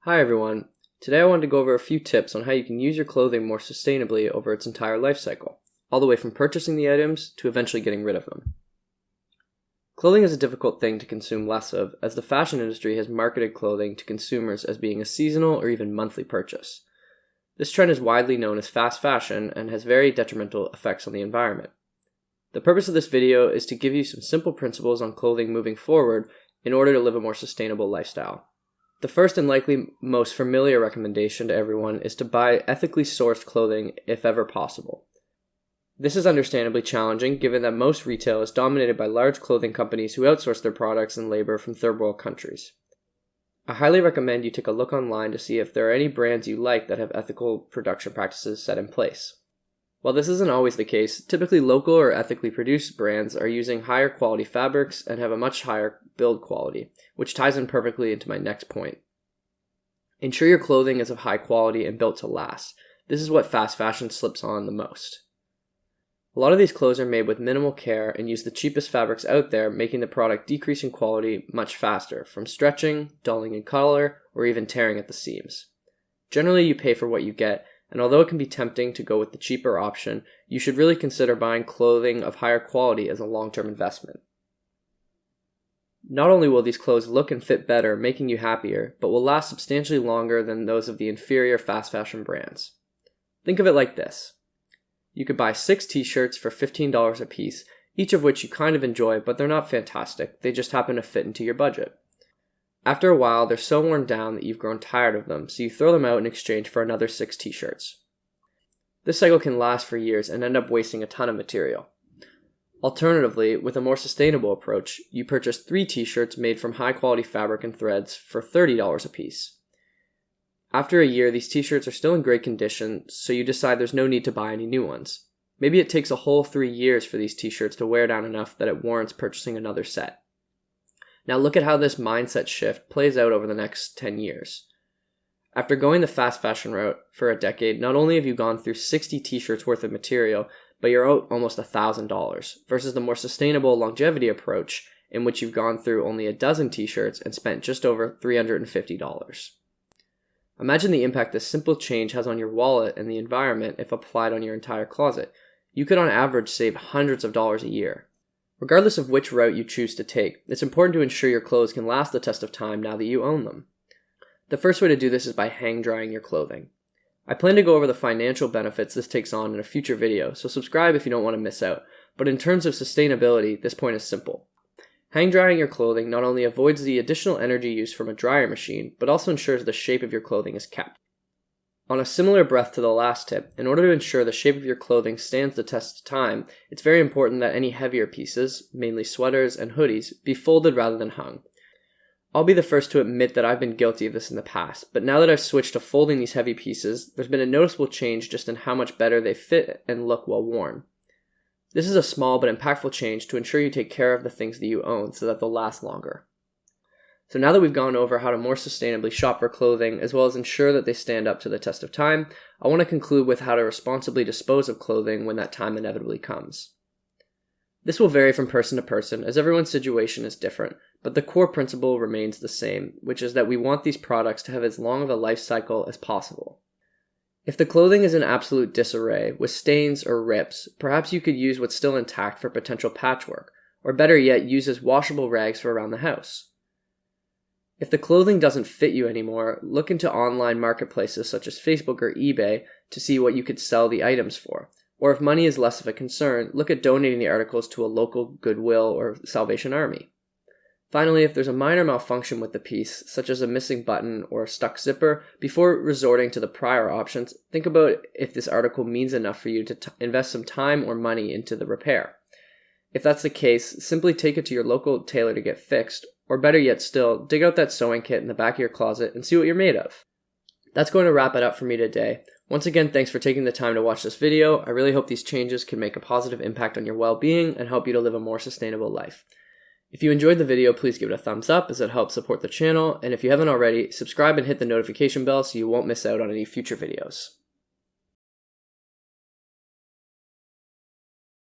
Hi everyone. Today I wanted to go over a few tips on how you can use your clothing more sustainably over its entire life cycle, all the way from purchasing the items to eventually getting rid of them. Clothing is a difficult thing to consume less of, as the fashion industry has marketed clothing to consumers as being a seasonal or even monthly purchase. This trend is widely known as fast fashion and has very detrimental effects on the environment. The purpose of this video is to give you some simple principles on clothing moving forward in order to live a more sustainable lifestyle. The first and likely most familiar recommendation to everyone is to buy ethically sourced clothing if ever possible. This is understandably challenging given that most retail is dominated by large clothing companies who outsource their products and labor from third world countries. I highly recommend you take a look online to see if there are any brands you like that have ethical production practices set in place. While this isn't always the case, typically local or ethically produced brands are using higher quality fabrics and have a much higher build quality, which ties in perfectly into my next point. Ensure your clothing is of high quality and built to last. This is what fast fashion slips on the most. A lot of these clothes are made with minimal care and use the cheapest fabrics out there, making the product decrease in quality much faster, from stretching, dulling in color, or even tearing at the seams. Generally, you pay for what you get, and although it can be tempting to go with the cheaper option, you should really consider buying clothing of higher quality as a long-term investment. Not only will these clothes look and fit better, making you happier, but will last substantially longer than those of the inferior fast fashion brands. Think of it like this. You could buy 6 t-shirts for $15 a piece, each of which you kind of enjoy, but they're not fantastic, they just happen to fit into your budget. After a while, they're so worn down that you've grown tired of them, so you throw them out in exchange for another 6 t-shirts. This cycle can last for years and end up wasting a ton of material. Alternatively, with a more sustainable approach, you purchase 3 t-shirts made from high-quality fabric and threads for $30 a piece. After a year, these t-shirts are still in great condition, so you decide there's no need to buy any new ones. Maybe it takes a whole 3 years for these t-shirts to wear down enough that it warrants purchasing another set. Now look at how this mindset shift plays out over the next 10 years. After going the fast fashion route for a decade, not only have you gone through 60 t-shirts worth of material, but you're out almost $1,000, versus the more sustainable longevity approach in which you've gone through only a dozen t-shirts and spent just over $350. Imagine the impact this simple change has on your wallet and the environment if applied on your entire closet. You could on average save hundreds of dollars a year. Regardless of which route you choose to take, it's important to ensure your clothes can last the test of time now that you own them. The first way to do this is by hang drying your clothing. I plan to go over the financial benefits this takes on in a future video, so subscribe if you don't want to miss out. But in terms of sustainability, this point is simple. Hang drying your clothing not only avoids the additional energy used from a dryer machine, but also ensures the shape of your clothing is kept. On a similar breath to the last tip, in order to ensure the shape of your clothing stands the test of time, it's very important that any heavier pieces, mainly sweaters and hoodies, be folded rather than hung. I'll be the first to admit that I've been guilty of this in the past, but now that I've switched to folding these heavy pieces, there's been a noticeable change just in how much better they fit and look while worn. This is a small but impactful change to ensure you take care of the things that you own so that they'll last longer. So now that we've gone over how to more sustainably shop for clothing, as well as ensure that they stand up to the test of time, I want to conclude with how to responsibly dispose of clothing when that time inevitably comes. This will vary from person to person, as everyone's situation is different, but the core principle remains the same, which is that we want these products to have as long of a life cycle as possible. If the clothing is in absolute disarray, with stains or rips, perhaps you could use what's still intact for potential patchwork, or better yet, use as washable rags for around the house. If the clothing doesn't fit you anymore, look into online marketplaces such as Facebook or eBay to see what you could sell the items for. Or if money is less of a concern, look at donating the articles to a local Goodwill or Salvation Army. Finally, if there's a minor malfunction with the piece, such as a missing button or a stuck zipper, before resorting to the prior options, think about if this article means enough for you to invest some time or money into the repair. If that's the case, simply take it to your local tailor to get fixed, or better yet still, dig out that sewing kit in the back of your closet and see what you're made of. That's going to wrap it up for me today. Once again, thanks for taking the time to watch this video. I really hope these changes can make a positive impact on your well-being and help you to live a more sustainable life. If you enjoyed the video, please give it a thumbs up as it helps support the channel, and if you haven't already, subscribe and hit the notification bell so you won't miss out on any future videos.